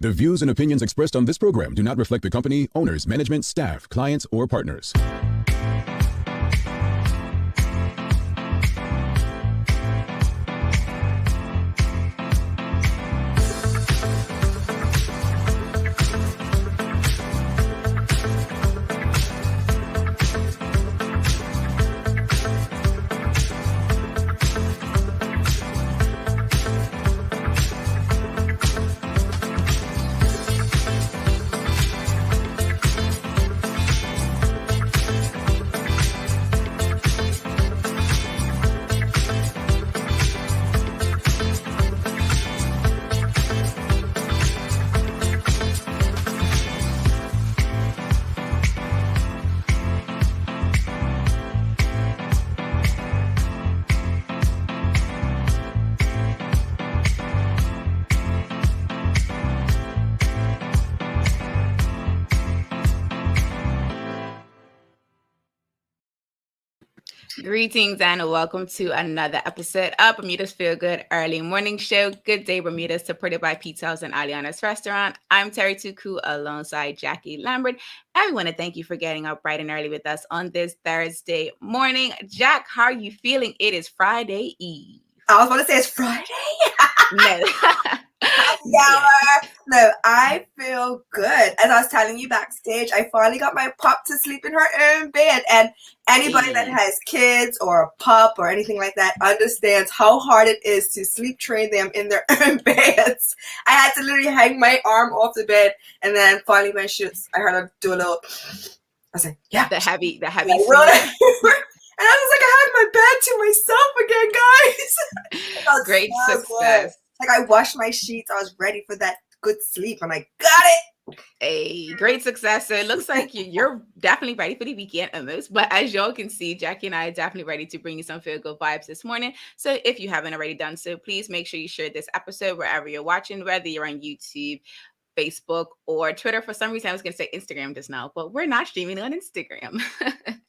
The views and opinions expressed on this program do not reflect the company, owners, management, staff, clients, or partners. Greetings and welcome to another episode of Bermuda's Feel Good Early Morning Show. Good day, Bermuda, supported by Pizza House and Aliana's Restaurant. I'm Terri Tuku alongside Jackie Lambert. And we want to thank you for getting up bright and early with us on this Thursday morning. Jack, how are you feeling? It is Friday Eve. I was going to say it's Friday. No. No, I feel good. As I was telling you backstage, I finally got my pup to sleep in her own bed. And anybody that has kids or a pup or anything like that understands how hard it is to sleep train them in their own beds. I had to literally hang my arm off the bed, and then finally when I heard her do a little, I was like, yeah. The heavy. And I was like, I had my bed to myself again, guys. Great success. Like I washed my sheets. I was ready for that good sleep. I'm like, got it. A great success. So it looks like you're definitely ready for the weekend almost. But as y'all can see, Jackie and I are definitely ready to bring you some feel good vibes this morning. So if you haven't already done so, please make sure you share this episode wherever you're watching, whether you're on YouTube, Facebook, or Twitter. For some reason, I was going to say Instagram just now, but we're not streaming on Instagram.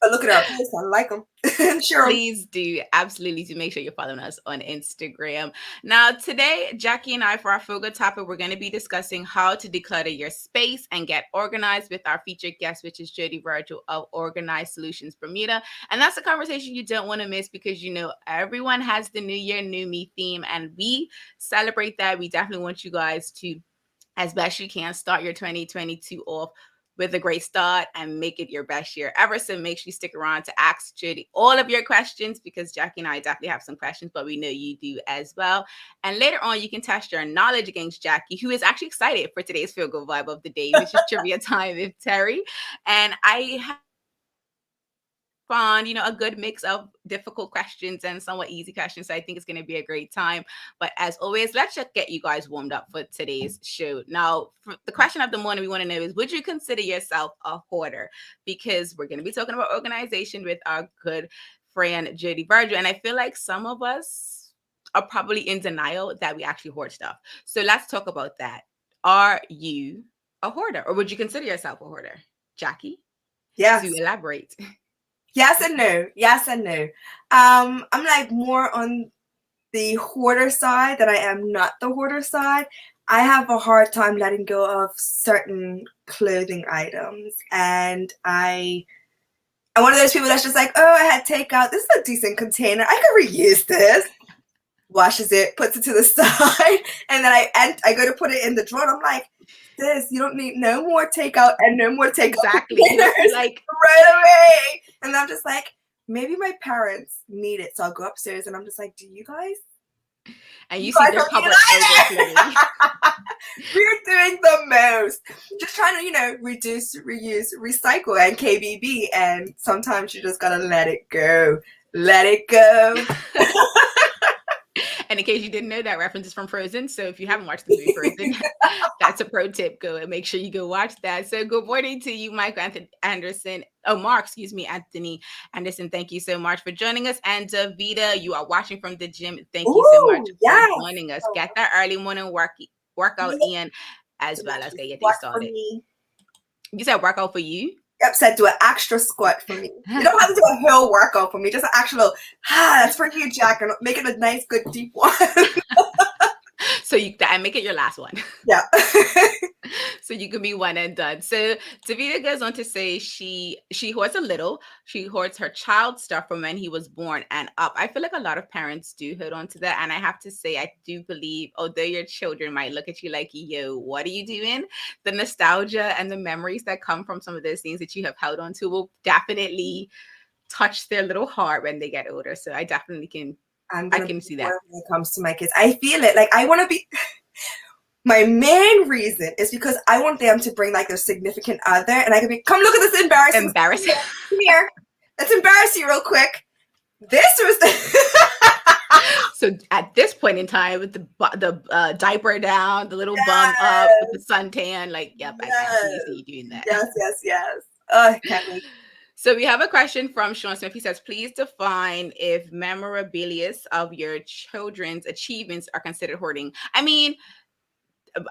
But look at our posts. I like them. Sure. Please do. Absolutely do make sure you're following us on Instagram. Now, today, Jackie and I, for our Feel Good topic, we're going to be discussing how to declutter your space and get organized with our featured guest, which is Jodi, Virgil of Organized Solutions Bermuda. And that's a conversation you don't want to miss because, you know, everyone has the New Year, New Me theme, and we celebrate that. We definitely want you guys to, as best you can, start your 2022 off with a great start and make it your best year ever. So make sure you stick around to ask Jodi all of your questions because Jackie and I definitely have some questions, but we know you do as well. And later on, you can test your knowledge against Jackie, who is actually excited for today's Feel Good Vibe of the day, which is Trivia Time with Terri. And I have found, a good mix of difficult questions and somewhat easy questions. So I think it's going to be a great time. But as always, let's just get you guys warmed up for today's show. Now, for the question of the morning we want to know is, would you consider yourself a hoarder? Because we're going to be talking about organization with our good friend, Jodi Virgil. And I feel like some of us are probably in denial that we actually hoard stuff. So let's talk about that. Are you a hoarder, or would you consider yourself a hoarder? Jackie? Yes. To elaborate. Yes and no. Yes and no. I'm like more on the hoarder side than I am not the hoarder side. I have a hard time letting go of certain clothing items, and I'm one of those people that's just like, oh, I had takeout. This is a decent container. I could reuse this. Washes it, puts it to the side, and then I go to put it in the drawer. And I'm like, this, you don't need no more takeout and no more takeout. Exactly. Like right away. And I'm just like, maybe my parents need it. So I'll go upstairs and I'm just like, do you guys? And you see their cupboard overflowing. We're doing the most. Just trying to, reduce, reuse, recycle, and KBB. And sometimes you just gotta let it go. Let it go. And in case you didn't know, that reference is from Frozen. So if you haven't watched the movie Frozen, that's a pro tip. Go and make sure you go watch that. So good morning to you, Mark Anthony Anderson. Thank you so much for joining us. And Davida, you are watching from the gym. Thank you so much for joining us. Get that early morning workout in as well as get your day started. You said workout for you? Yep, said do an extra squat for me. You don't have to do a whole workout for me. Just an actual, that's for you, Jack, and make it a nice, good, deep one. So I make it your last one. Yeah. So you can be one and done. So Davida goes on to say she hoards a little. She hoards her child stuff from when he was born and up. I feel like a lot of parents do hold on to that. And I have to say, I do believe, although your children might look at you like, yo, what are you doing? The nostalgia and the memories that come from some of those things that you have held on to will definitely touch their little heart when they get older. So I definitely can see that. When it comes to my kids, I feel it. Like I want to be. My main reason is because I want them to bring like their significant other, and I can be, come look at this embarrassing. Here, let's embarrass you real quick. This was the. So at this point in time, with the diaper down, the little bum up, with the suntan, like, yep, I can see you doing that. Yes. Oh, I can't wait. So we have a question from Sean Smith. He says, please define if memorabilia of your children's achievements are considered hoarding. I mean,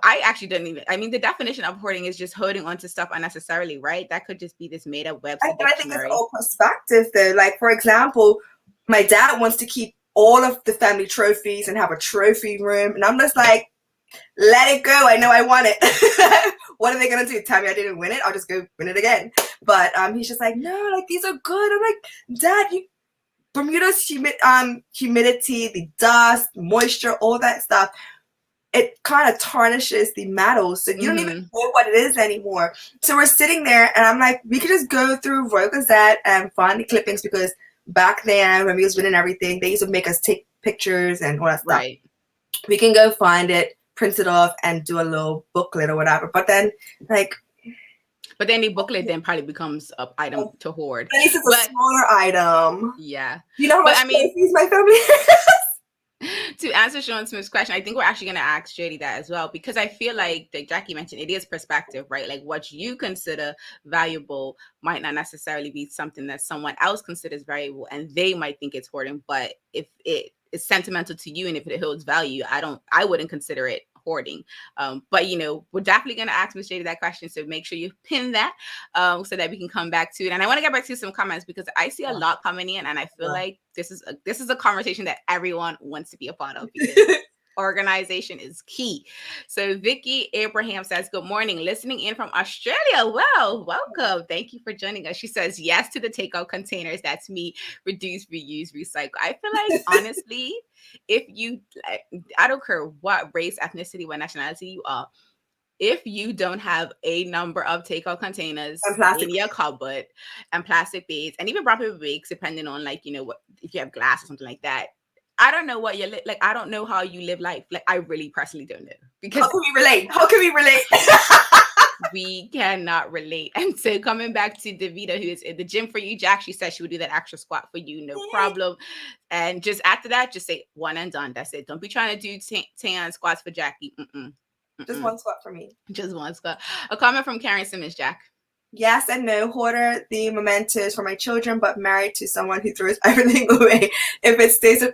I actually don't even, I mean, the definition of hoarding is just holding onto stuff unnecessarily, right? That could just be this made up website. I think it's all perspective though. Like, for example, my dad wants to keep all of the family trophies and have a trophy room. And I'm just like, let it go. I know I want it. What are they going to do? Tell me I didn't win it? I'll just go win it again. But he's just like, no, like these are good. I'm like, Dad, Bermuda's humidity, the dust, moisture, all that stuff. It kind of tarnishes the metal, so you don't even know what it is anymore. So we're sitting there, and I'm like, we could just go through Royal Gazette and find the clippings, because back then when we was winning everything, they used to make us take pictures and all that stuff. Right. We can go find it, print it off, and do a little booklet or whatever. But then, like, the booklet then probably becomes an item to hoard. At least it's a smaller item. Yeah. You know how much trophies my family has? To answer Sean Smith's question, I think we're actually going to ask Jodi that as well, because I feel like Jacky mentioned, it is perspective, right? Like what you consider valuable might not necessarily be something that someone else considers valuable, and they might think it's hoarding. But if it is sentimental to you and if it holds value, I wouldn't consider it hoarding. But we're definitely going to ask Miss Jodi that question, so make sure you pin that so that we can come back to it. And I want to get back to some comments, because I see a lot coming in, and I feel like this is a conversation that everyone wants to be a part of, because organization is key. So Vicky Abraham says, good morning, listening in from Australia. Well, welcome. Thank you for joining us. She says yes to the takeout containers. That's me. Reduce, reuse, recycle. I feel like honestly, if you, I don't care what race, ethnicity, what nationality you are, if you don't have a number of takeout containers in your cupboard and plastic bags and even brown paper bags, depending on what, if you have glass or something like that, I don't know what you're like. I don't know how you live life. Like, I really personally don't know. Because how can we relate? We cannot relate. And so coming back to Davida, who is in the gym for you, Jack, she said she would do that extra squat for you, no problem. And just after that, just say one and done. That's it. Don't be trying to do 10 squats for Jacky. Just one squat for me. Just one squat. A comment from Karen Simmons, Jack. Yes and no. Hoarder the mementos for my children, but married to someone who throws everything away. If it stays there,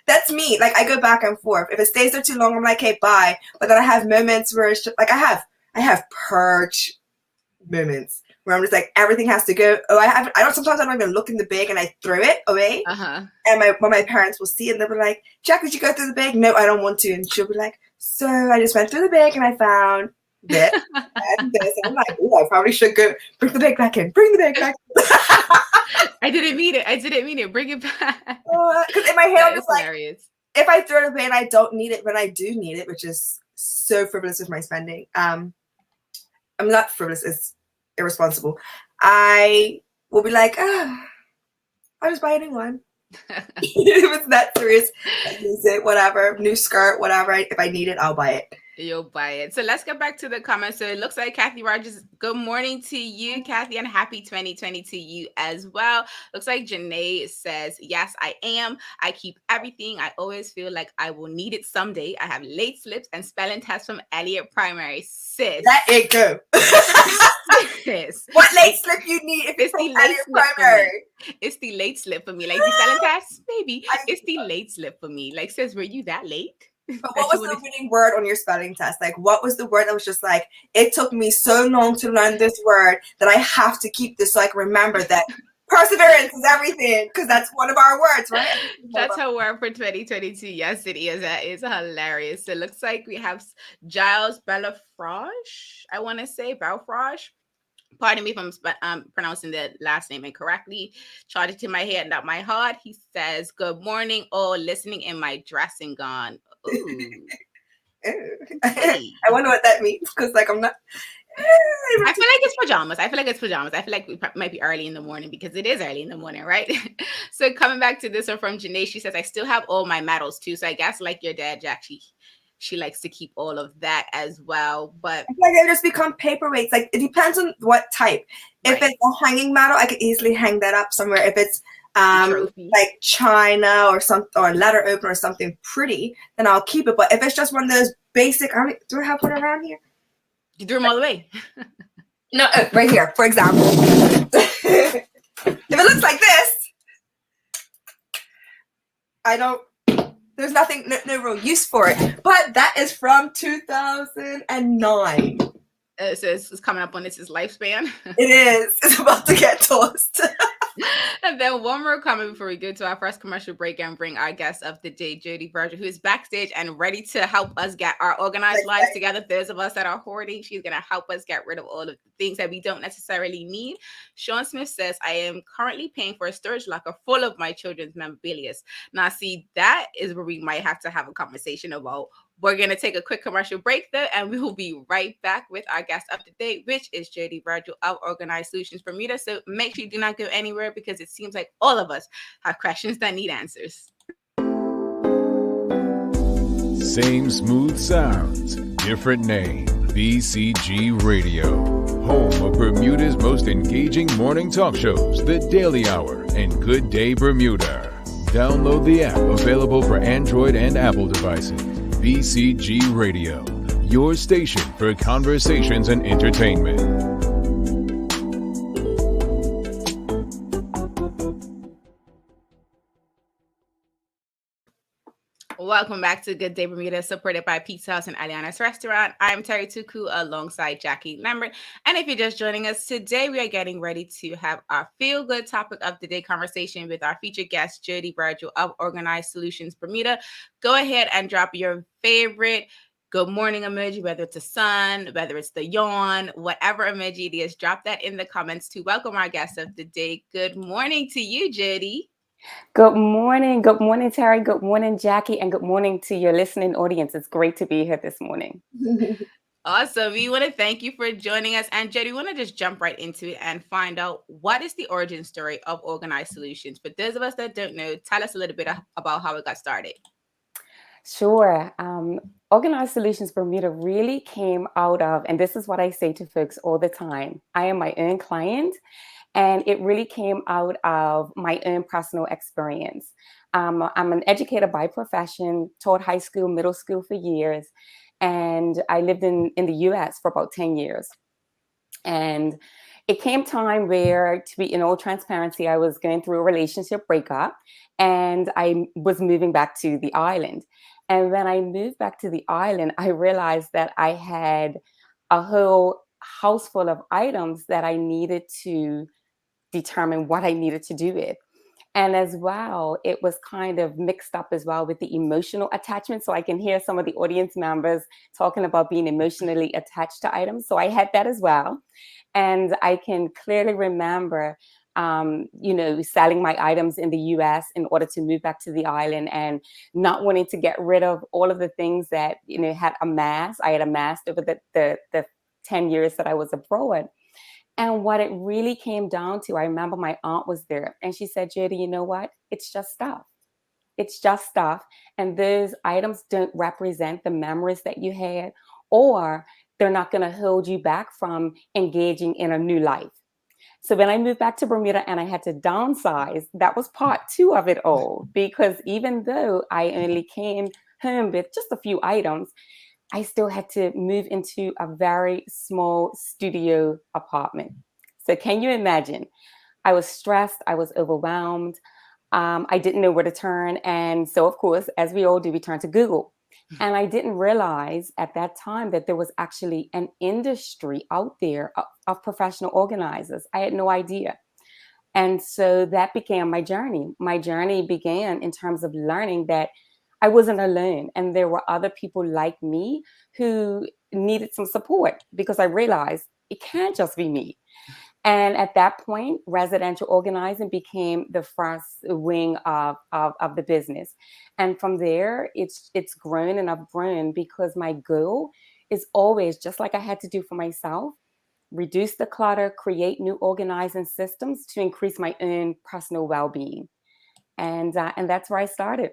that's me. Like, I go back and forth. If it stays there too long, I'm like, hey, bye. But then I have moments where it's just, like, I have purge moments where I'm just like, everything has to go. Sometimes I don't even look in the bag and I throw it away. And my parents will see it and they'll be like, Jack, did you go through the bag? No, I don't want to. And she'll be like, so I just went through the bag and I found this and this. And I'm like, oh, I probably should go bring the bag back in. I didn't mean it. Bring it back. Because in my head, I'm just like, if I throw it away and I don't need it when I do need it, which is so frivolous with my spending. I'm not frivolous, it's irresponsible. I will be like, I'll just buy a new one. If it's that serious, I use it, whatever. New skirt, whatever. If I need it, I'll buy it. You'll buy it. So let's get back to the comments. So it looks like Kathy Rogers, good morning to you, Kathy, and happy 2020 to you as well. Looks like Janae says, yes, I am. I keep everything. I always feel like I will need it someday. I have late slips and spelling tests from Elliott Primary. Sis. Let it go. Sis. What late slip you need if it's the late Primary? It's the late slip for me. Like the spelling test, maybe. It's the late slip for me. Like, sis, were you that late? But what was the winning word on your spelling test? Like, what was the word that was just like, it took me so long to learn this word that I have to keep this so I can remember that Perseverance is everything, because that's one of our words, right? That's her word for 2022. Yes, it is. That is hilarious. It looks like we have Giles Belafroche. I want to say Belfroche. Pardon me if I'm pronouncing the last name incorrectly. Charge it to my head, not my heart. He says, "Good morning, all listening in my dressing gown." Ooh. I wonder what that means, because like I'm not. I feel like it's pajamas. I feel like we might be early in the morning, because it is early in the morning, right? So coming back to this one from Janae, she says, "I still have all my medals too." So I guess like your dad, Jack, she likes to keep all of that as well. But I feel like they just become paperweights. Like it depends on what type. If it's a hanging medal, I could easily hang that up somewhere. If it's like china or letter opener or something pretty, then I'll keep it. But if it's just one of those basic, do I have one around here? You threw them all away. No, right here, for example. If it looks like this, there's nothing, no real use for it. But that is from 2009. So it's coming up on its lifespan. It is. It's about to get tossed. And then one more comment before we go to our first commercial break and bring our guest of the day, Jodi, Virgil, who is backstage and ready to help us get our organized lives together. Those of us that are hoarding, she's going to help us get rid of all of the things that we don't necessarily need. Sean Smith says, "I am currently paying for a storage locker full of my children's memorabilia." Now, see, that is where we might have to have a conversation about. We're going to take a quick commercial break though, and we will be right back with our guest of the day, which is Jodi, Virgil of Organized Solutions Bermuda. So make sure you do not go anywhere, because it seems like all of us have questions that need answers. Same smooth sounds, different name. BCG Radio, home of Bermuda's most engaging morning talk shows, The Daily Hour and Good Day Bermuda. Download the app, available for Android and Apple devices. BCG Radio, your station for conversations and entertainment. Welcome back to Good Day Bermuda, supported by Pizza House and Aliana's Restaurant. I'm Terri Tuku alongside Jacky Lambert. And if you're just joining us today, we are getting ready to have our feel-good topic of the day conversation with our featured guest, Jodi, Virgil of Organized Solutions Bermuda. Go ahead and drop your favorite good morning emoji, whether it's a sun, whether it's the yawn, whatever emoji it is, drop that in the comments to welcome our guest of the day. Good morning to you, Jodi. Good morning, Terri. Good morning, Jacky, and good morning to your listening audience. It's great to be here this morning. Awesome. We want to thank you for joining us. And Jodi, we want to just jump right into it and find out, what is the origin story of Organized Solutions? For those of us that don't know, tell us a little bit about how it got started. Sure. Organized Solutions Bermuda really came out of, and this is what I say to folks all the time, I am my own client. And it really came out of my own personal experience. I'm an educator by profession, taught high school, middle school for years. And I lived in the US for about 10 years. And it came time where, to be in all transparency, I was going through a relationship breakup, and I was moving back to the island. And when I moved back to the island, I realized that I had a whole house full of items that I needed to determine what I needed to do with. And as well, it was kind of mixed up as well with the emotional attachment. So I can hear some of the audience members talking about being emotionally attached to items. So I had that as well. And I can clearly remember, selling my items in the US in order to move back to the island, and not wanting to get rid of all of the things that, had amassed. I had amassed over the 10 years that I was abroad. And what it really came down to, I remember my aunt was there and she said, "Jodi, you know what? It's just stuff. It's just stuff. And those items don't represent the memories that you had, or they're not going to hold you back from engaging in a new life." So when I moved back to Bermuda and I had to downsize, that was part 2 of it all, because even though I only came home with just a few items, I still had to move into a very small studio apartment. So can you imagine? I was stressed. I was overwhelmed. I didn't know where to turn. And so, of course, as we all do, we turn to Google. And I didn't realize at that time that there was actually an industry out there of professional organizers. I had no idea. And so that became my journey. My journey began in terms of learning that I wasn't alone, and there were other people like me who needed some support, because I realized it can't just be me. And at that point, residential organizing became the first wing of the business. And from there, it's grown, and I've grown because my goal is always, just like I had to do for myself, reduce the clutter, create new organizing systems to increase my own personal well-being. And that's where I started.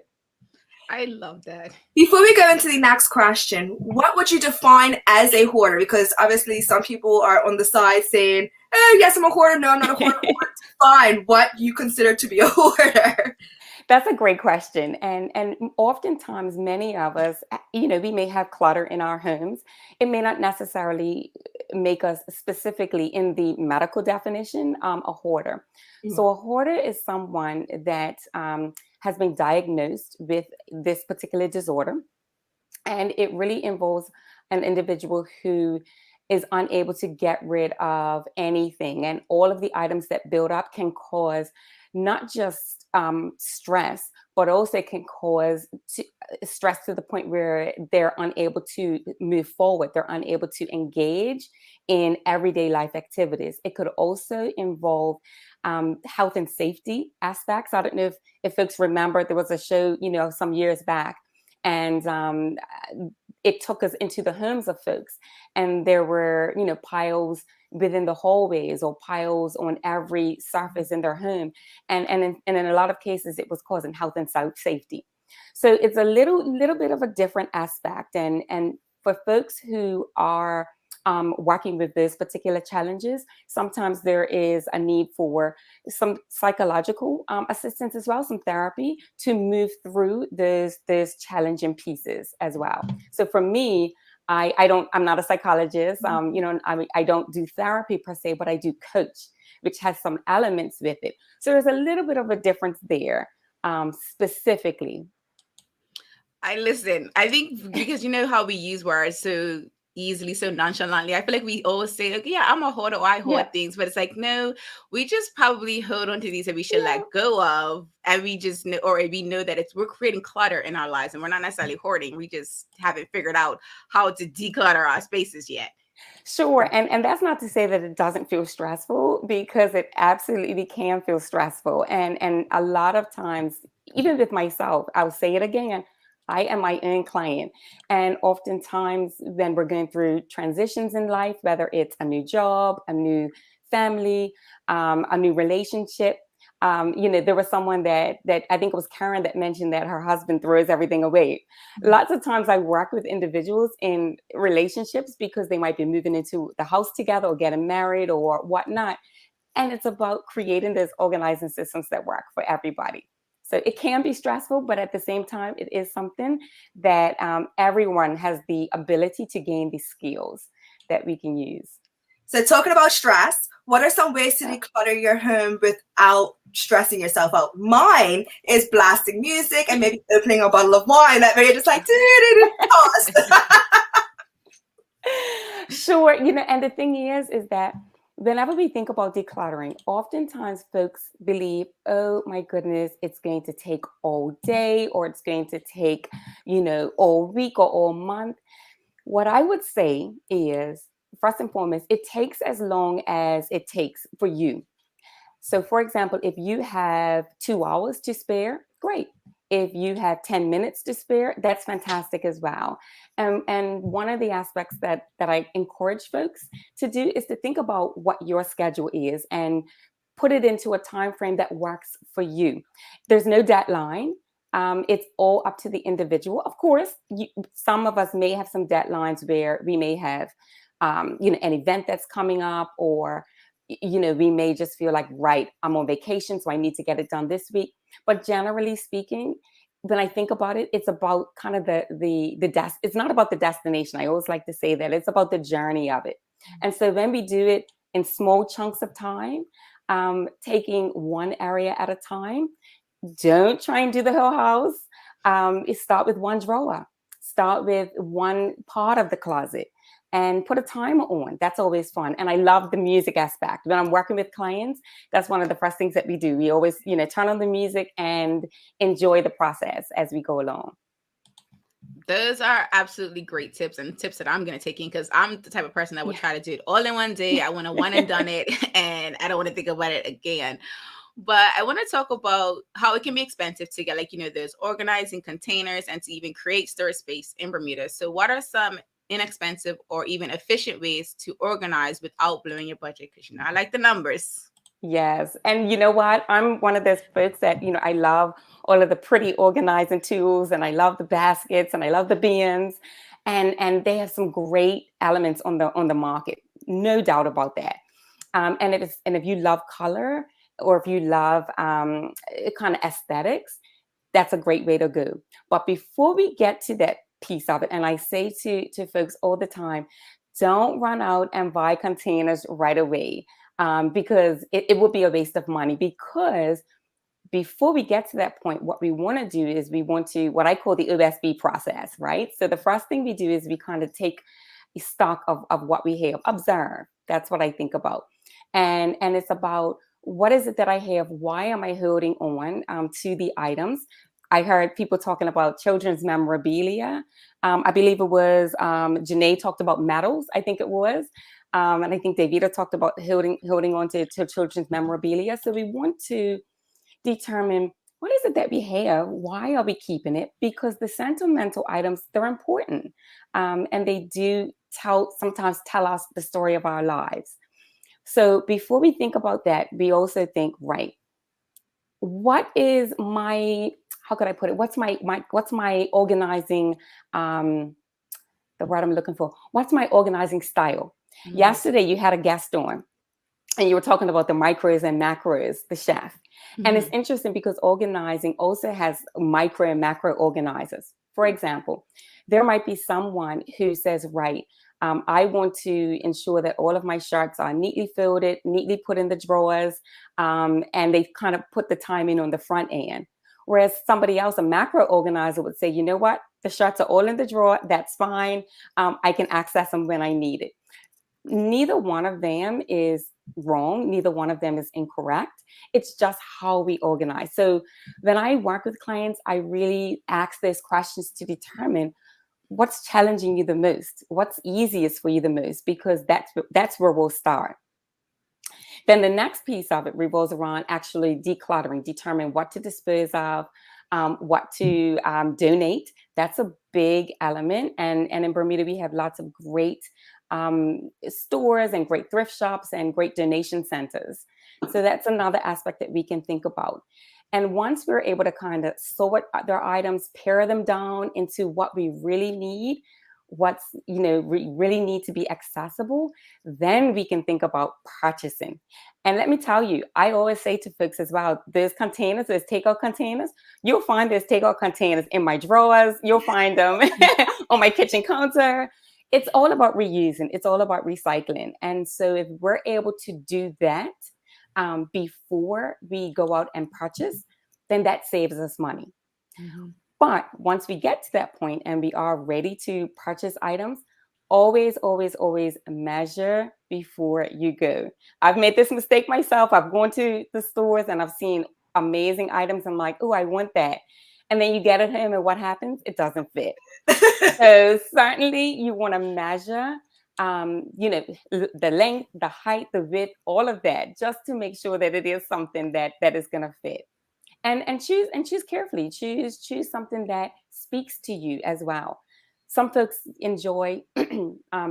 I love that. Before we go into the next question, what would you define as a hoarder? Because obviously some people are on the side saying, oh, yes, I'm a hoarder. No, I'm not a hoarder. Define what you consider to be a hoarder. That's a great question. And oftentimes many of us, we may have clutter in our homes. It may not necessarily make us specifically in the medical definition a hoarder. Mm-hmm. So a hoarder is someone that has been diagnosed with this particular disorder. And it really involves an individual who is unable to get rid of anything. And all of the items that build up can cause not just stress, but also can cause stress to the point where they're unable to move forward. They're unable to engage in everyday life activities. It could also involve health and safety aspects. I don't know if folks remember, there was a show, some years back, and it took us into the homes of folks, and there were, piles within the hallways or piles on every surface in their home. And in a lot of cases, it was causing health and safety. So it's a little bit of a different aspect. And for folks who are working with those particular challenges, sometimes there is a need for some psychological assistance as well, some therapy to move through those challenging pieces as well. So for me, I'm not a psychologist, I don't do therapy per se, but I do coach, which has some elements with it. So there's a little bit of a difference there, specifically. I think because how we use words so easily, so nonchalantly, I feel like we always say, okay, yeah, I'm a hoarder, or I hoard things, but it's like, no, we just probably hold on to these that we should let go of, and we just know, or we know that we're creating clutter in our lives, and we're not necessarily hoarding. We just haven't figured out how to declutter our spaces yet. Sure. And that's not to say that it doesn't feel stressful, because it absolutely can feel stressful. And a lot of times, even with myself, I'll say it again, I am my own client. And oftentimes when we're going through transitions in life, whether it's a new job, a new family, a new relationship, there was someone that I think it was Karen that mentioned that her husband throws everything away. Mm-hmm. Lots of times I work with individuals in relationships because they might be moving into the house together or getting married or whatnot. And it's about creating those organizing systems that work for everybody. So it can be stressful, but at the same time, it is something that everyone has the ability to gain these skills that we can use. So talking about stress, what are some ways to declutter your home without stressing yourself out? Mine is blasting music and maybe opening a bottle of wine that way you're just like, Sure. And the thing is that whenever we think about decluttering, oftentimes folks believe, oh my goodness, it's going to take all day, or it's going to take, all week or all month. What I would say is, first and foremost, it takes as long as it takes for you. So for example, if you have 2 hours to spare, great. If you have 10 minutes to spare, that's fantastic as well. And one of the aspects that I encourage folks to do is to think about what your schedule is and put it into a time frame that works for you. There's no deadline. It's all up to the individual. Of course, some of us may have some deadlines where we may have, an event that's coming up, or we may just feel like, right, I'm on vacation, so I need to get it done this week. But generally speaking, when I think about it, it's about kind of it's not about the destination. I always like to say that it's about the journey of it. And so when we do it in small chunks of time, taking one area at a time, don't try and do the whole house. Start with one drawer. Start with one part of the closet. and put a timer on. That's always fun. And I love the music aspect. When I'm working with clients, that's one of the first things that we do. We always, turn on the music and enjoy the process as we go along. Those are absolutely great tips, and tips that I'm going to take in, because I'm the type of person that would try to do it all in one day. I want to one and done it, and I don't want to think about it again. But I want to talk about how it can be expensive to get, there's organizing containers and to even create storage space in Bermuda. So what are some inexpensive or even efficient ways to organize without blowing your budget? Because, I like the numbers. Yes. And you know what? I'm one of those folks that, I love all of the pretty organizing tools, and I love the baskets, and I love the bins, and they have some great elements on the market. No doubt about that. And if you love color, or if you love kind of aesthetics, that's a great way to go. But before we get to that piece of it, and I say to folks all the time, don't run out and buy containers right away. Because it will be a waste of money. Because before we get to that point, what we want to do is we want to, what I call the OSB process, right? So the first thing we do is we kind of take a stock of what we have, observe. That's what I think about. And it's about, what is it that I have? Why am I holding on to the items? I heard people talking about children's memorabilia. I believe it was Janae talked about medals, I think it was. And I think Davida talked about holding on to children's memorabilia. So we want to determine, what is it that we have? Why are we keeping it? Because the sentimental items, they're important. And they do sometimes tell us the story of our lives. So before we think about that, we also think, right, what is how could I put it? What's my organizing, the word I'm looking for? What's my organizing style? Mm-hmm. Yesterday, you had a guest on, and you were talking about the micros and macros, the chef. Mm-hmm. And it's interesting because organizing also has micro and macro organizers. For example, there might be someone who says, right, I want to ensure that all of my shirts are neatly folded, neatly put in the drawers, and they kind of put the timing on the front end. Whereas somebody else, a macro organizer, would say, you know what, the shirts are all in the drawer, that's fine. I can access them when I need it. Neither one of them is wrong. Neither one of them is incorrect. It's just how we organize. So when I work with clients, I really ask those questions to determine what's challenging you the most, what's easiest for you the most, because that's where we'll start. Then the next piece of it revolves around actually decluttering, determine what to dispose of, what to donate. That's a big element. And in Bermuda, we have lots of great stores and great thrift shops and great donation centers. So that's another aspect that we can think about. And once we're able to kind of sort their items, pare them down into what we really need, what's, really need to be accessible, then we can think about purchasing. And let me tell you, I always say to folks as well, there's takeout containers. You'll find there's takeout containers in my drawers. You'll find them on my kitchen counter. It's all about reusing. It's all about recycling. And so if we're able to do that before we go out and purchase, then that saves us money. Mm-hmm. But once we get to that point and we are ready to purchase items, always, always, always measure before you go. I've made this mistake myself. I've gone to the stores and I've seen amazing items. I'm like, oh, I want that. And then you get at home and what happens? It doesn't fit. So certainly you want to measure, the length, the height, the width, all of that, just to make sure that it is something that is going to fit. And choose carefully. Choose something that speaks to you as well. Some folks enjoy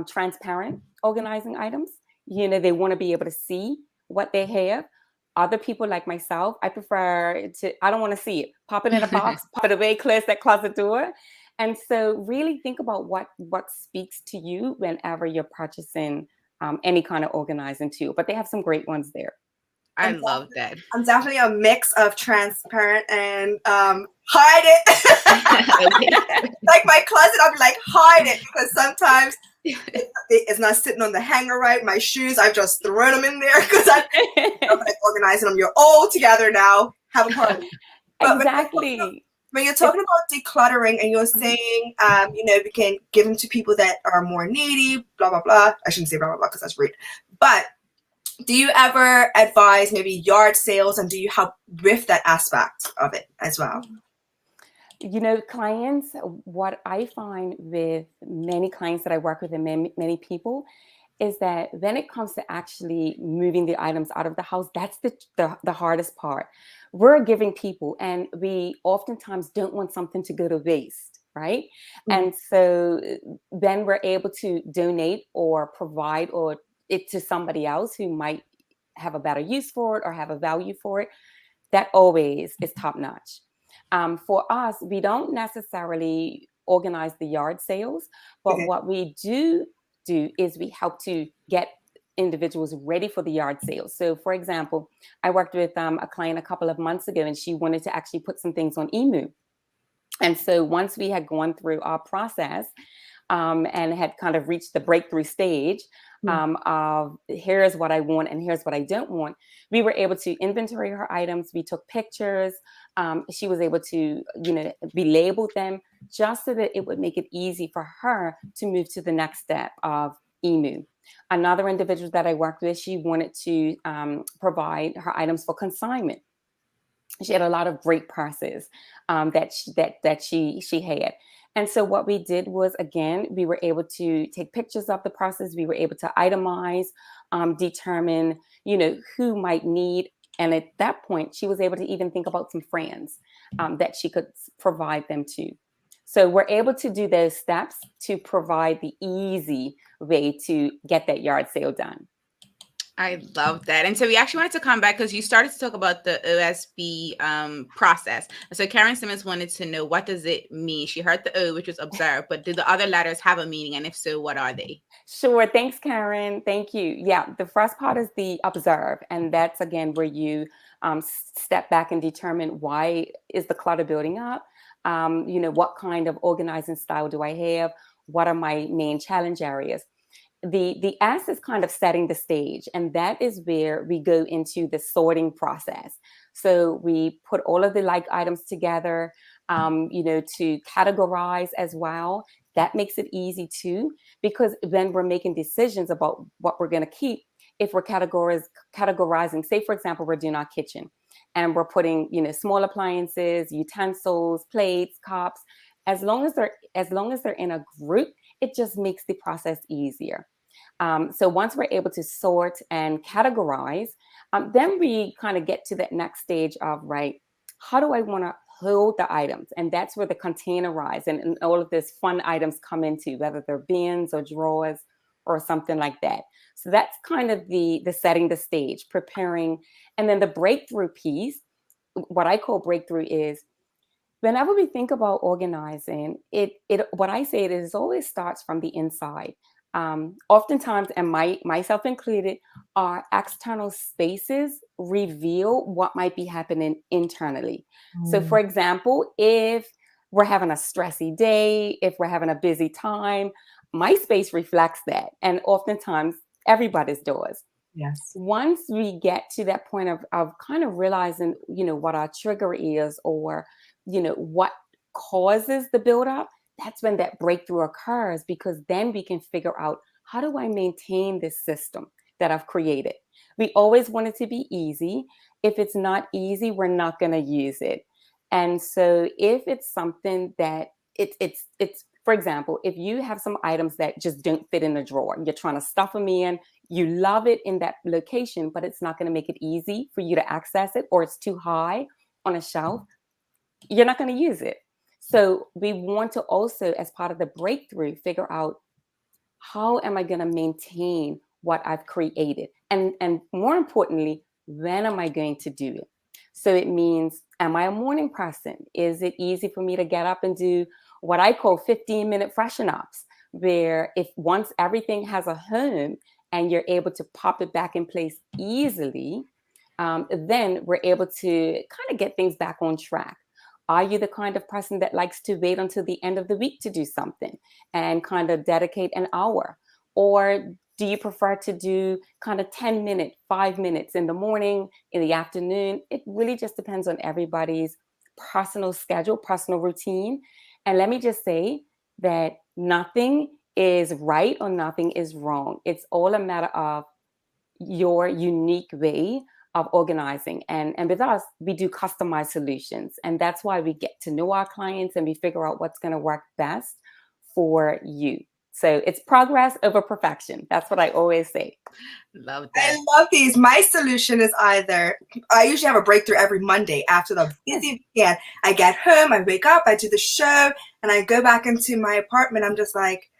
transparent organizing items. They want to be able to see what they have. Other people like myself, I don't want to see it. Pop it in a box, pop it away, close that closet door. And so really think about what speaks to you whenever you're purchasing any kind of organizing tool. But they have some great ones there. I love that. I'm definitely a mix of transparent and hide it. Like my closet, I'll be like, hide it, because sometimes it's not sitting on the hanger right. My shoes, I've just thrown them in there because I'm like organizing them. You're all together now. Have a party. Exactly. when you're talking about decluttering and you're saying, we can give them to people that are more needy, blah, blah, blah. I shouldn't say blah, blah, blah, because that's rude. But do you ever advise maybe yard sales, and do you help with that aspect of it as well? Clients, what I find with many clients that I work with and many people is that when it comes to actually moving the items out of the house, that's the hardest part. We're giving people, and we oftentimes don't want something to go to waste, right? Mm. And so then we're able to donate or provide or it to somebody else who might have a better use for it or have a value for it. That always is top notch. For us, we don't necessarily organize the yard sales, but Okay. what we do is we help to get individuals ready for the yard sales. So, for example, I worked with a client a couple of months ago, and she wanted to actually put some things on Emu. And so once we had gone through our process and had kind of reached the breakthrough stage of here's what I want and here's what I don't want, we were able to inventory her items. We took pictures. She was able to, we labeled them just so that it would make it easy for her to move to the next step of Emu. Another individual that I worked with, she wanted to provide her items for consignment. She had a lot of great purses that she had. And so what we did was, again, we were able to take pictures of the process. We were able to itemize, determine, who might need. And at that point, she was able to even think about some friends that she could provide them to. So we're able to do those steps to provide the easy way to get that yard sale done. I love that. And so we actually wanted to come back because you started to talk about the OSB process. So Karen Simmons wanted to know, what does it mean? She heard the O, which was observe, but do the other letters have a meaning? And if so, what are they? Sure. Thanks, Karen. Thank you. Yeah, the first part is the observe. And that's, again, where you step back and determine, why is the clutter building up? What kind of organizing style do I have? What are my main challenge areas? The S is kind of setting the stage, and that is where we go into the sorting process. So we put all of the like items together, to categorize as well. That makes it easy too, because then we're making decisions about what we're going to keep. If we're categorizing, say, for example, we're doing our kitchen and we're putting, small appliances, utensils, plates, cups. As long as they're in a group, it just makes the process easier. So once we're able to sort and categorize, then we kind of get to that next stage of, right, how do I want to hold the items? And that's where the containerize and all of these fun items come into, whether they're bins or drawers or something like that. So that's kind of the setting the stage, preparing. And then the breakthrough piece, what I call breakthrough, is whenever we think about organizing, what I say, it is always starts from the inside. Oftentimes, and myself included, our external spaces reveal what might be happening internally. So, for example, if we're having a stressy day, if we're having a busy time, my space reflects that. And oftentimes, everybody's does. Yes. Once we get to that point of kind of realizing, what our trigger is, or, what causes the buildup, that's when that breakthrough occurs, because then we can figure out, how do I maintain this system that I've created? We always want it to be easy. If it's not easy, we're not going to use it. And so if it's something that it's for example, if you have some items that just don't fit in the drawer, you're trying to stuff them in, you love it in that location, but it's not going to make it easy for you to access it, or it's too high on a shelf, you're not going to use it. So we want to also, as part of the breakthrough, figure out, how am I going to maintain what I've created? And more importantly, when am I going to do it? So it means, am I a morning person? Is it easy for me to get up and do what I call 15-minute freshen ups, where if once everything has a home and you're able to pop it back in place easily, then we're able to kind of get things back on track. Are you the kind of person that likes to wait until the end of the week to do something and kind of dedicate an hour? Or do you prefer to do kind of 10 minutes, 5 minutes in the morning, in the afternoon? It really just depends on everybody's personal schedule, personal routine. And let me just say that nothing is right or nothing is wrong. It's all a matter of your unique way of organizing. And with us, we do customized solutions. And that's why we get to know our clients and we figure out what's going to work best for you. So it's progress over perfection. That's what I always say. Love that. I love these. My solution is either, I usually have a breakthrough every Monday after the busy weekend. I get home, I wake up, I do the show, and I go back into my apartment. I'm just like,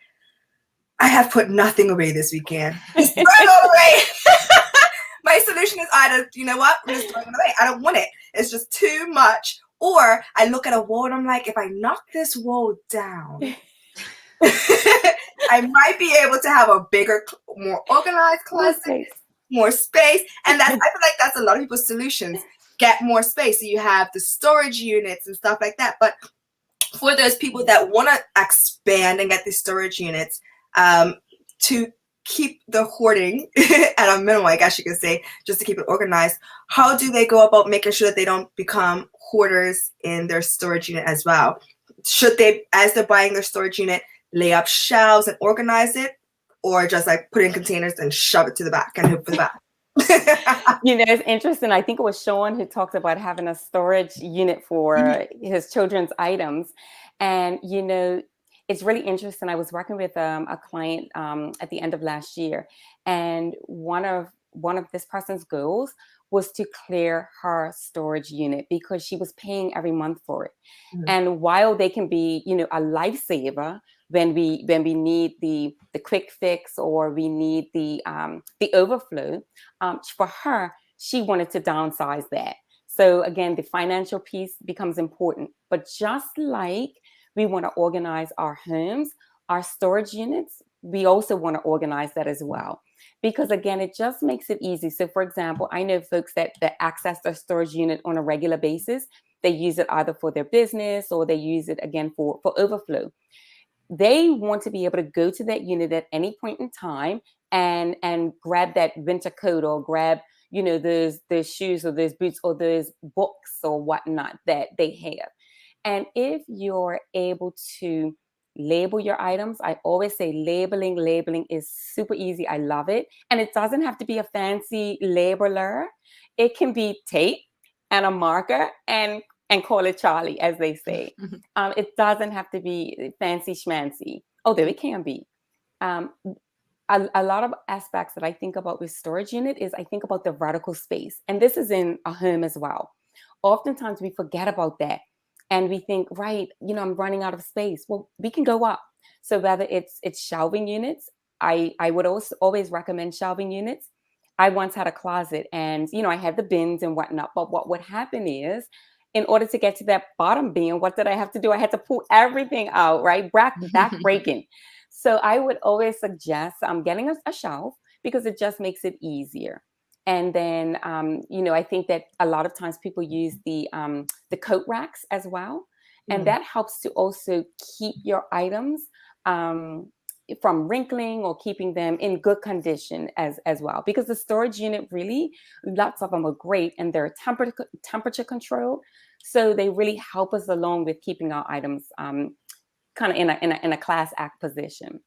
I have put nothing away this weekend. Just throw it all away. My solution is either, you know what, I'm just throwing it away. I don't want it. It's just too much. Or I look at a wall and I'm like, if I knock this wall down, I might be able to have a bigger, more organized closet, more space. And I feel like that's a lot of people's solutions. Get more space. So you have the storage units and stuff like that. But for those people that want to expand and get these storage units, to keep the hoarding at a minimum, I guess you could say, just to keep it organized, how do they go about making sure that they don't become hoarders in their storage unit as well? Should they, as they're buying their storage unit, lay up shelves and organize it, or just like put it in containers and shove it to the back and hope for the back? You know, it's interesting. I think it was Sean who talked about having a storage unit for his children's items. And, you know, it's really interesting. I was working with a client at the end of last year, and one of this person's goals was to clear her storage unit because she was paying every month for it. And while they can be, you know, a lifesaver when we need the quick fix or we need the overflow, for her, she wanted to downsize that. So again, the financial piece becomes important. But just like we want to organize our homes, our storage units, we also want to organize that as well. Because again, it just makes it easy. So for example, I know folks that access their storage unit on a regular basis. They use it either for their business or they use it again for overflow. They want to be able to go to that unit at any point in time and grab that winter coat or grab, you know, those shoes or those boots or those books or whatnot that they have. And if you're able to label your items, I always say labeling is super easy. I love it. And it doesn't have to be a fancy labeler. It can be tape and a marker and call it Charlie, as they say. It doesn't have to be fancy schmancy, although it can be. A lot of aspects that I think about with storage unit is I think about the vertical space. And this is in a home as well. Oftentimes we forget about that. And we think, right, you know, I'm running out of space. Well, we can go up. So whether it's shelving units, I would also always recommend shelving units. I once had a closet and, you know, I had the bins and whatnot. But what would happen is, in order to get to that bottom bin, what did I have to do? I had to pull everything out, right? Back breaking. So I would always suggest getting a shelf because it just makes it easier. And then, you know, I think that a lot of times people use the coat racks as well. And that helps to also keep your items from wrinkling or keeping them in good condition as well. Because the storage unit really, lots of them are great and they're temperature controlled. So they really help us along with keeping our items kind of in a class act position.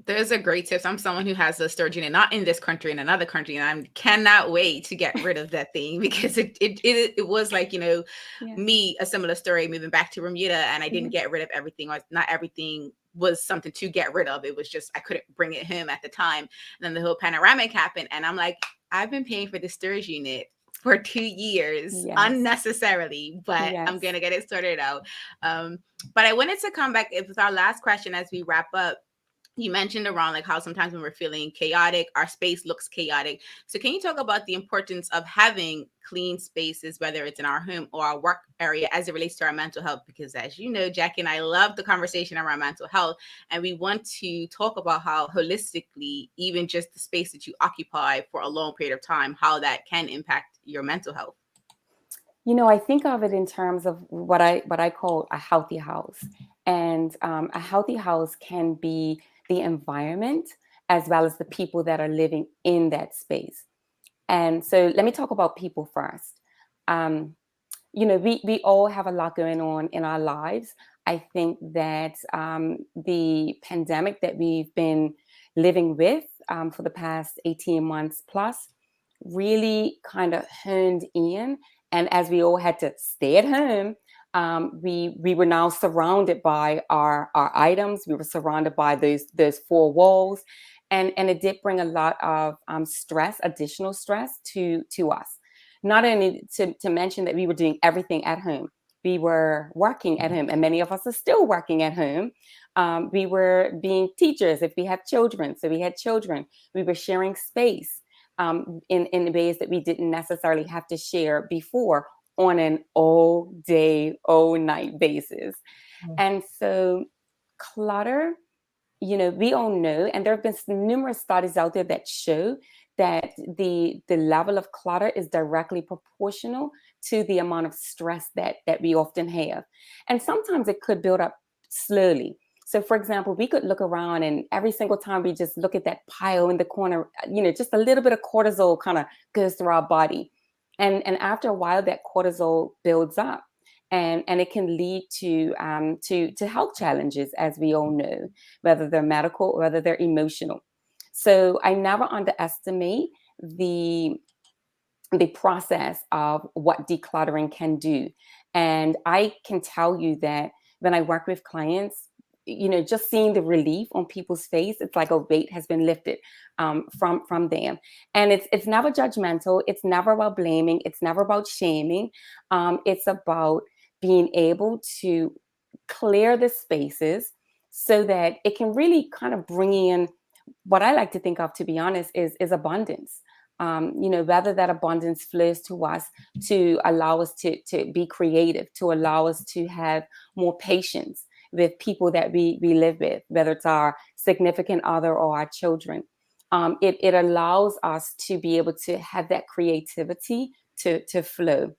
Those are great tips. I'm someone who has a storage unit, not in this country, in another country, and I cannot wait to get rid of that thing because it was like, you know, me, a similar story moving back to Bermuda, and I didn't get rid of everything. Not everything was something to get rid of. It was just I couldn't bring it home at the time. And then the whole panoramic happened, and I'm like, I've been paying for the storage unit for 2 years unnecessarily, but I'm gonna get it sorted out. But I wanted to come back with our last question as we wrap up. You mentioned around like how sometimes when we're feeling chaotic, our space looks chaotic. So can you talk about the importance of having clean spaces, whether it's in our home or our work area, as it relates to our mental health? Because as you know, Jacky and I love the conversation around mental health, and we want to talk about how holistically, even just the space that you occupy for a long period of time, how that can impact your mental health. You know, I think of it in terms of what I call a healthy house. And a healthy house can be the environment as well as the people that are living in that space. And so let me talk about people first. we all have a lot going on in our lives. I think that the pandemic that we've been living with for the past 18 months plus really kind of honed in. And as we all had to stay at home, we were now surrounded by our items. We were surrounded by those four walls. And it did bring a lot of additional stress to us. Not only to mention that we were doing everything at home. We were working at home, and many of us are still working at home. We were being teachers if we had children. So we had children. We were sharing space in ways that we didn't necessarily have to share before on an all day, all night basis. Mm-hmm. And so clutter, we all know, and there have been numerous studies out there that show that the level of clutter is directly proportional to the amount of stress that we often have. And sometimes it could build up slowly. So for example, we could look around and every single time we just look at that pile in the corner, just a little bit of cortisol kind of goes through our body. And after a while, that cortisol builds up. And it can lead to health challenges, as we all know, whether they're medical or whether they're emotional. So I never underestimate the process of what decluttering can do. And I can tell you that when I work with clients, just seeing the relief on people's face, it's like a weight has been lifted from them. And it's never judgmental. It's never about blaming. It's never about shaming. It's about being able to clear the spaces so that it can really kind of bring in what I like to think of, to be honest, is abundance. Whether that abundance flows to us to allow us to be creative, to allow us to have more patience with people that we live with, whether it's our significant other or our children. It allows us to be able to have that creativity to flow.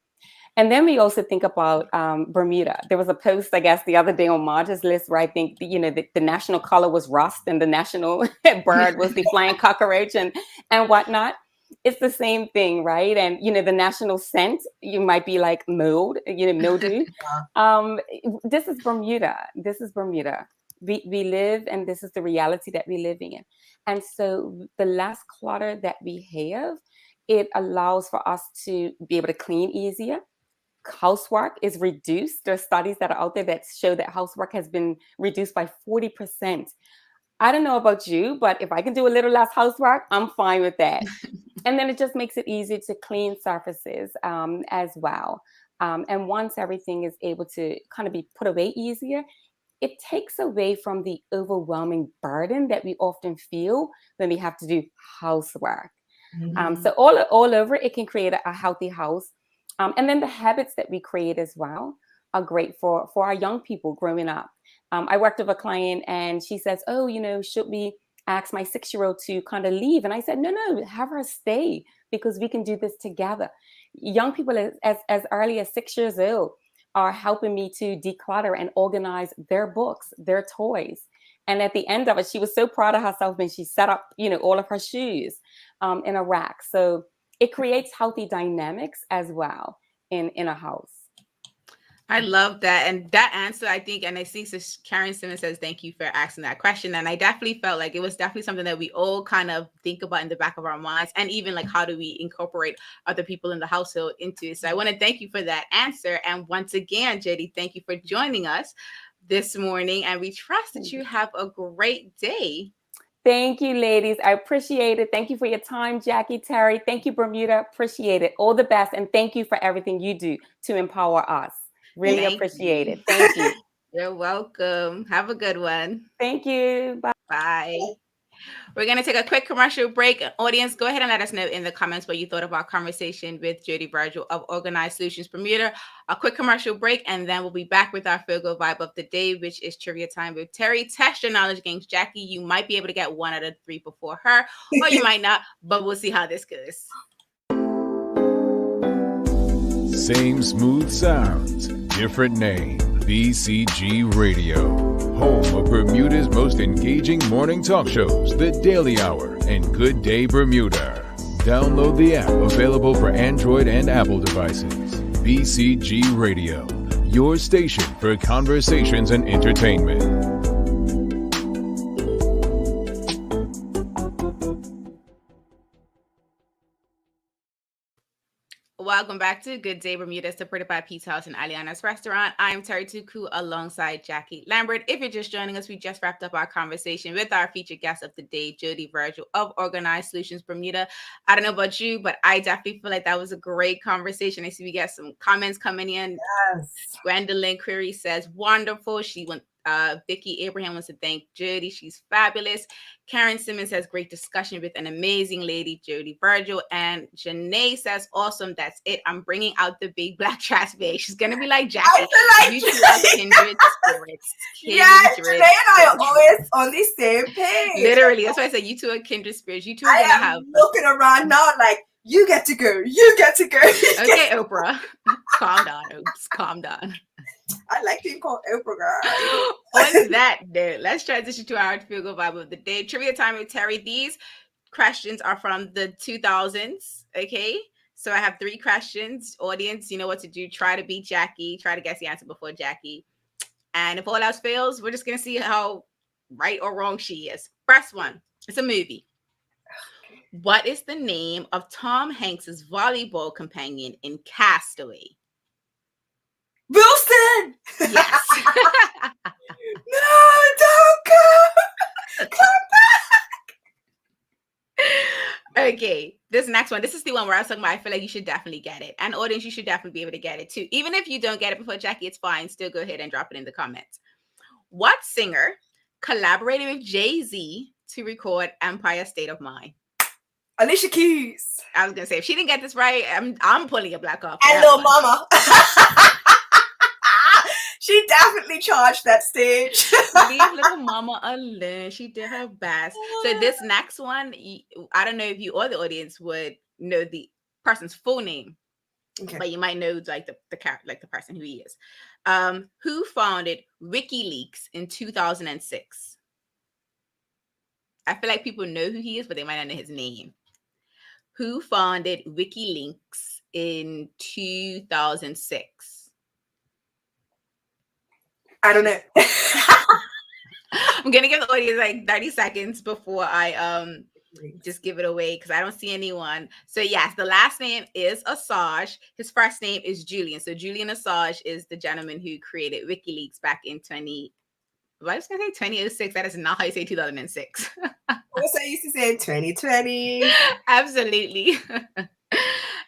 And then we also think about Bermuda. There was a post, I guess, the other day on Marge's list where I think, the national color was rust and the national bird was the flying cockroach and whatnot. It's the same thing, right? And, the national scent, you might be like mildew. This is Bermuda. This is Bermuda. We live, and this is the reality that we're living in. And so the less clutter that we have, it allows for us to be able to clean easier. Housework is reduced. There are studies that are out there that show that housework has been reduced by 40%. I don't know about you, but if I can do a little less housework, I'm fine with that. And then it just makes it easy to clean surfaces as well. And once everything is able to kind of be put away easier, it takes away from the overwhelming burden that we often feel when we have to do housework. Mm-hmm. So all over, it can create a healthy house. And then the habits that we create as well are great for our young people growing up. I worked with a client and she says, should we ask my 6-year-old to kind of leave? And I said, no, have her stay because we can do this together. Young people as early as 6 years old are helping me to declutter and organize their books, their toys. And at the end of it, she was so proud of herself when she set up, all of her shoes in a rack. So it creates healthy dynamics as well in a house. I love that. And that answer, I think, and I see Karen Simmons says, thank you for asking that question. And I definitely felt like it was definitely something that we all kind of think about in the back of our minds. And even like, how do we incorporate other people in the household into it? So I want to thank you for that answer. And once again, Jodi, thank you for joining us this morning. And we trust that you have a great day. Thank you, ladies. I appreciate it. Thank you for your time, Jacky, Terri. Thank you, Bermuda. Appreciate it. All the best. And thank you for everything you do to empower us. Really appreciate it. Thank you. You're welcome. Have a good one. Thank you. Bye. Bye. We're going to take a quick commercial break. Audience, go ahead and let us know in the comments what you thought about our conversation with Jodi Virgil of Organized Solutions Bermuda. A quick commercial break, and then we'll be back with our Feel Good Vibe of the day, which is Trivia Time with Terri. Test your knowledge games, Jacky. You might be able to get 1 out of 3 before her, or you might not, but we'll see how this goes. Same smooth sounds, different name. BCG Radio, home of Bermuda's most engaging morning talk shows, The Daily Hour and Good Day Bermuda. Download the app, available for Android and Apple devices. BCG Radio, your station for conversations and entertainment. Welcome back to Good Day Bermuda, supported by Pizza House and Aliana's Restaurant. I'm Terri Tuku alongside Jackie Lambert. If you're just joining us, we just wrapped up our conversation with our featured guest of the day, Jodi, Virgil of Organized Solutions Bermuda. I don't know about you, but I definitely feel like that was a great conversation. I see we got some comments coming in. Yes. Gwendolyn Query says, wonderful. She went. Vicky Abraham wants to thank Jodi. She's fabulous. Karen Simmons says, great discussion with an amazing lady, Jodi Virgil. And Janae says, awesome. That's it. I'm bringing out the big black trash bag. She's going to be like Jackie. I feel like you two are kindred spirits. Yeah, Janae and I are always on the same page. Literally. That's why I said you two are kindred spirits. You two are going to have. looking around now like, you get to go. You get to go. Okay, Oprah. Calm down, Oops. Calm down. I like being called Oprah, girl. On that note, let's transition to our Feel Good Vibe of the day. Trivia time with Terri. These questions are from the 2000s, okay? So I have 3 questions. Audience, you know what to do. Try to beat Jackie. Try to guess the answer before Jackie. And if all else fails, we're just going to see how right or wrong she is. First one. It's a movie. What is the name of Tom Hanks's volleyball companion in Castaway? Wilson! Yes. No, don't go! Come back! Okay, this next one. This is the one where I was talking about, I feel like you should definitely get it. And audience, you should definitely be able to get it too. Even if you don't get it before Jackie, it's fine. Still go ahead and drop it in the comments. What singer collaborated with Jay-Z to record Empire State of Mind? Alicia Keys. I was going to say, if she didn't get this right, I'm pulling a black off. And Lil Mama. She definitely charged that stage. Leave Little Mama alone. She did her best. So this next one, I don't know if you or the audience would know the person's full name, Okay. but you might know like the person who he is. Who founded WikiLeaks in 2006? I feel like people know who he is, but they might not know his name. Who founded WikiLeaks in 2006? I don't know. I'm gonna give the audience like 30 seconds before I just give it away because I don't see anyone. So yes, the last name is Assange. His first name is Julian. So Julian Assange is the gentleman who created WikiLeaks back in 2006. That is not how you say 2006. Also, I used to say 2020. Absolutely.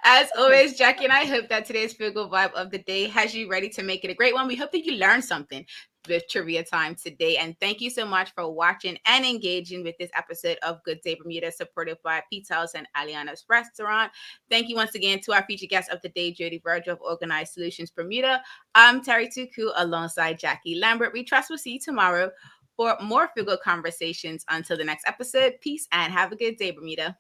As always, Jackie and I hope that today's Feel Good Vibe of the day has you ready to make it a great one. We hope that you learned something with trivia time today. And thank you so much for watching and engaging with this episode of Good Day Bermuda, supported by Pizza House and Aliana's Restaurant. Thank you once again to our featured guest of the day, Jodi Virgil of Organized Solutions Bermuda. I'm Terri Tuku alongside Jackie Lambert. We trust we'll see you tomorrow for more Feel Good conversations. Until the next episode, peace and have a good day, Bermuda.